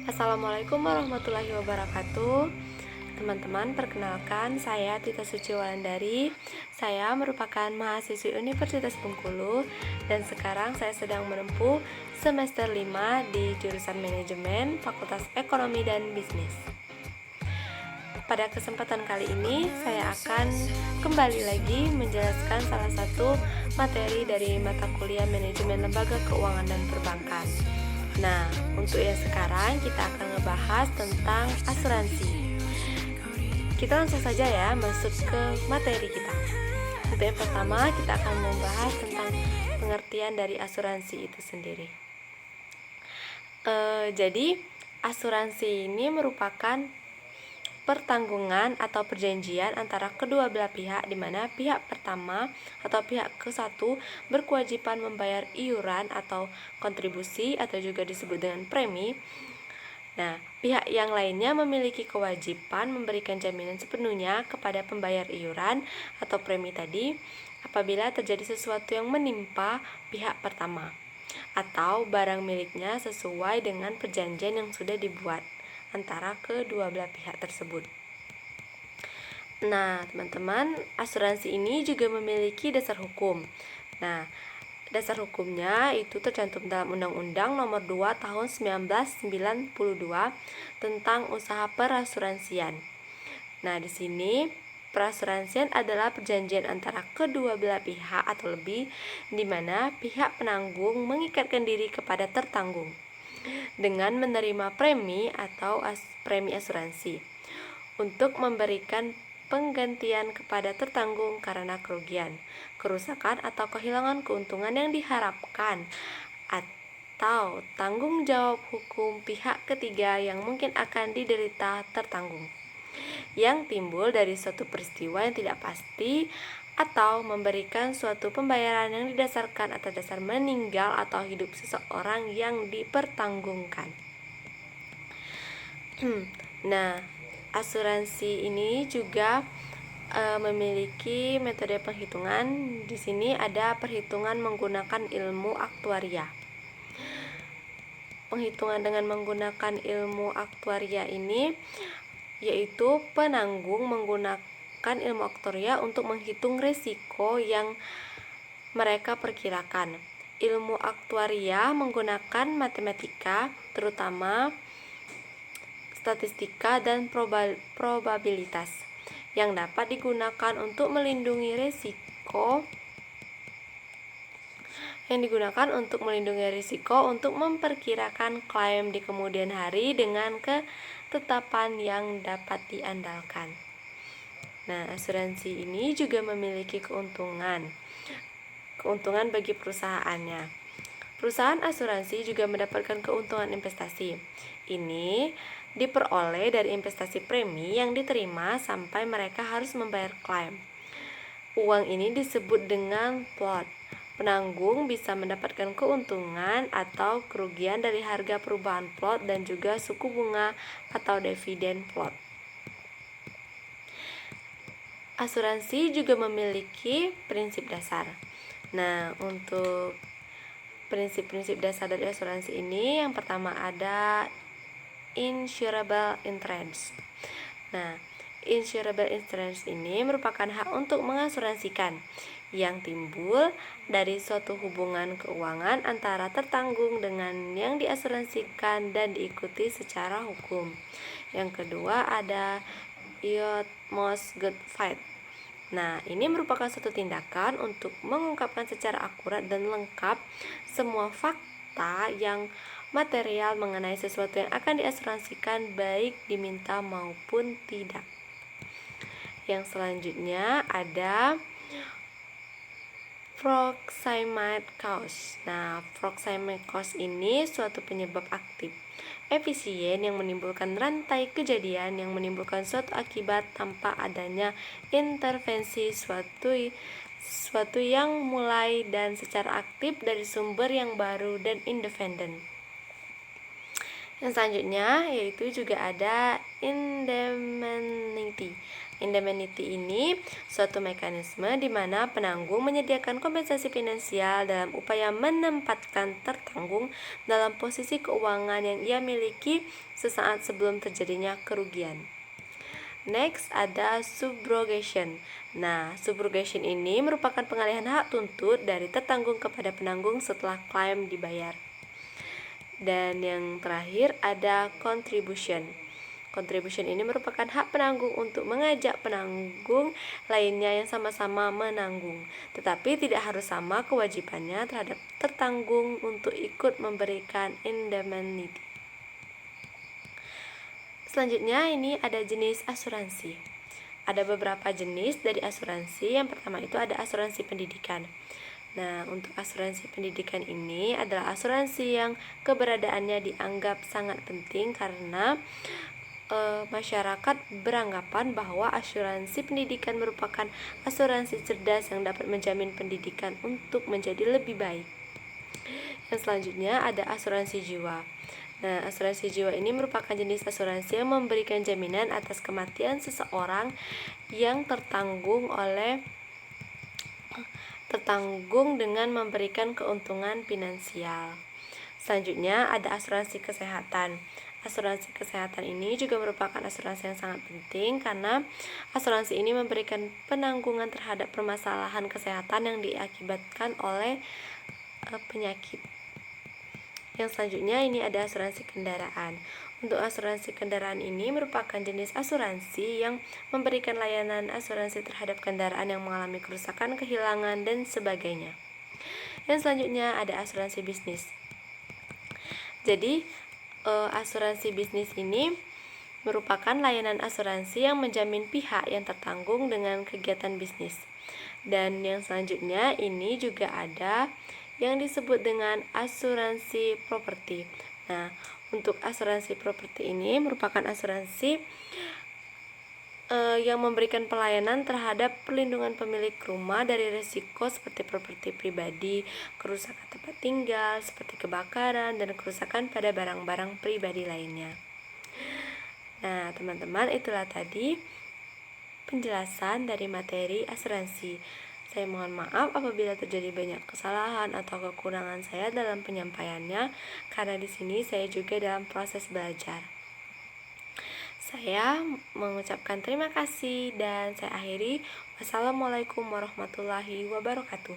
Assalamualaikum warahmatullahi wabarakatuh. Teman-teman, perkenalkan saya Tita Suci Walandari. Saya merupakan mahasiswi Universitas Bengkulu dan sekarang saya sedang menempuh semester 5 di jurusan Manajemen Fakultas Ekonomi dan Bisnis. Pada kesempatan kali ini saya akan kembali lagi menjelaskan salah satu materi dari mata kuliah Manajemen Lembaga Keuangan dan Perbankan. Nah, untuk yang sekarang kita akan ngebahas tentang asuransi. Kita langsung saja ya masuk ke materi kita. Untuk yang pertama kita akan membahas tentang pengertian dari asuransi itu sendiri. Jadi asuransi ini merupakan pertanggungan atau perjanjian antara kedua belah pihak, di mana pihak pertama atau pihak ke-1 berkewajiban membayar iuran atau kontribusi atau juga disebut dengan premi. Nah, pihak yang lainnya memiliki kewajiban memberikan jaminan sepenuhnya kepada pembayar iuran atau premi tadi apabila terjadi sesuatu yang menimpa pihak pertama atau barang miliknya sesuai dengan perjanjian yang sudah dibuat antara kedua belah pihak tersebut. Nah, teman-teman, asuransi ini juga memiliki dasar hukum. Nah, dasar hukumnya itu tercantum dalam Undang-Undang Nomor 2 Tahun 1992 tentang usaha perasuransian. Nah, di sini perasuransian adalah perjanjian antara kedua belah pihak atau lebih, di mana pihak penanggung mengikatkan diri kepada tertanggung dengan menerima premi atau premi asuransi untuk memberikan penggantian kepada tertanggung karena kerugian, kerusakan atau kehilangan keuntungan yang diharapkan atau tanggung jawab hukum pihak ketiga yang mungkin akan diderita tertanggung yang timbul dari suatu peristiwa yang tidak pasti atau memberikan suatu pembayaran yang didasarkan atas dasar meninggal atau hidup seseorang yang dipertanggungkan. Nah, asuransi ini juga memiliki metode penghitungan. Di sini ada perhitungan menggunakan ilmu aktuaria. Penghitungan dengan menggunakan ilmu aktuaria ini yaitu penanggung menggunakan ilmu aktuaria untuk menghitung risiko yang mereka perkirakan. Ilmu aktuaria menggunakan matematika, terutama statistika dan probabilitas, yang dapat digunakan untuk melindungi risiko untuk memperkirakan klaim di kemudian hari dengan ketetapan yang dapat diandalkan. Nah, asuransi ini juga memiliki keuntungan bagi perusahaannya. Perusahaan asuransi juga mendapatkan keuntungan investasi. Ini diperoleh dari investasi premi yang diterima sampai mereka harus membayar klaim. Uang ini disebut dengan plot. Penanggung bisa mendapatkan keuntungan atau kerugian dari harga perubahan plot dan juga suku bunga atau dividen plot. Asuransi juga memiliki prinsip dasar. Nah, untuk prinsip-prinsip dasar dari asuransi ini, yang pertama ada insurable interest. Nah, insurable interest ini merupakan hak untuk mengasuransikan yang timbul dari suatu hubungan keuangan antara tertanggung dengan yang diasuransikan dan diikuti secara hukum. Yang kedua ada utmost good faith. Nah, ini merupakan suatu tindakan untuk mengungkapkan secara akurat dan lengkap semua fakta yang material mengenai sesuatu yang akan diasuransikan, baik diminta maupun tidak. Yang selanjutnya ada proximate cause. Nah, proximate cause ini suatu penyebab aktif efisien yang menimbulkan rantai kejadian yang menimbulkan suatu akibat tanpa adanya intervensi suatu yang mulai dan secara aktif dari sumber yang baru dan independen. Yang selanjutnya yaitu juga ada indemnity. Indemnity ini suatu mekanisme di mana penanggung menyediakan kompensasi finansial dalam upaya menempatkan tertanggung dalam posisi keuangan yang ia miliki sesaat sebelum terjadinya kerugian. Next ada subrogation. Nah, subrogation ini merupakan pengalihan hak tuntut dari tertanggung kepada penanggung setelah klaim dibayar. Dan yang terakhir ada contribution. Contribution ini merupakan hak penanggung untuk mengajak penanggung lainnya yang sama-sama menanggung, tetapi tidak harus sama kewajibannya terhadap tertanggung untuk ikut memberikan indemnity. Selanjutnya ini ada jenis asuransi. Ada beberapa jenis dari asuransi. Yang pertama itu ada asuransi pendidikan. Nah, untuk asuransi pendidikan ini adalah asuransi yang keberadaannya dianggap sangat penting karena masyarakat beranggapan bahwa asuransi pendidikan merupakan asuransi cerdas yang dapat menjamin pendidikan untuk menjadi lebih baik. Yang selanjutnya ada asuransi jiwa. Nah, asuransi jiwa ini merupakan jenis asuransi yang memberikan jaminan atas kematian seseorang yang tertanggung dengan memberikan keuntungan finansial. Selanjutnya ada asuransi kesehatan. Asuransi kesehatan ini juga merupakan asuransi yang sangat penting karena asuransi ini memberikan penanggungan terhadap permasalahan kesehatan yang diakibatkan oleh penyakit. Yang selanjutnya ini ada asuransi kendaraan. Untuk asuransi kendaraan ini merupakan jenis asuransi yang memberikan layanan asuransi terhadap kendaraan yang mengalami kerusakan, kehilangan, dan sebagainya. Yang selanjutnya ada asuransi bisnis. Jadi, asuransi bisnis ini merupakan layanan asuransi yang menjamin pihak yang tertanggung dengan kegiatan bisnis. Dan yang selanjutnya ini juga ada yang disebut dengan asuransi properti. Nah, untuk asuransi properti ini merupakan asuransi yang memberikan pelayanan terhadap perlindungan pemilik rumah dari risiko seperti properti pribadi, kerusakan tempat tinggal, seperti kebakaran, dan kerusakan pada barang-barang pribadi lainnya. Nah, teman-teman, itulah tadi penjelasan dari materi asuransi. Saya mohon maaf apabila terjadi banyak kesalahan atau kekurangan saya dalam penyampaiannya, karena di sini saya juga dalam proses belajar. Saya mengucapkan terima kasih dan saya akhiri. Wassalamualaikum warahmatullahi wabarakatuh.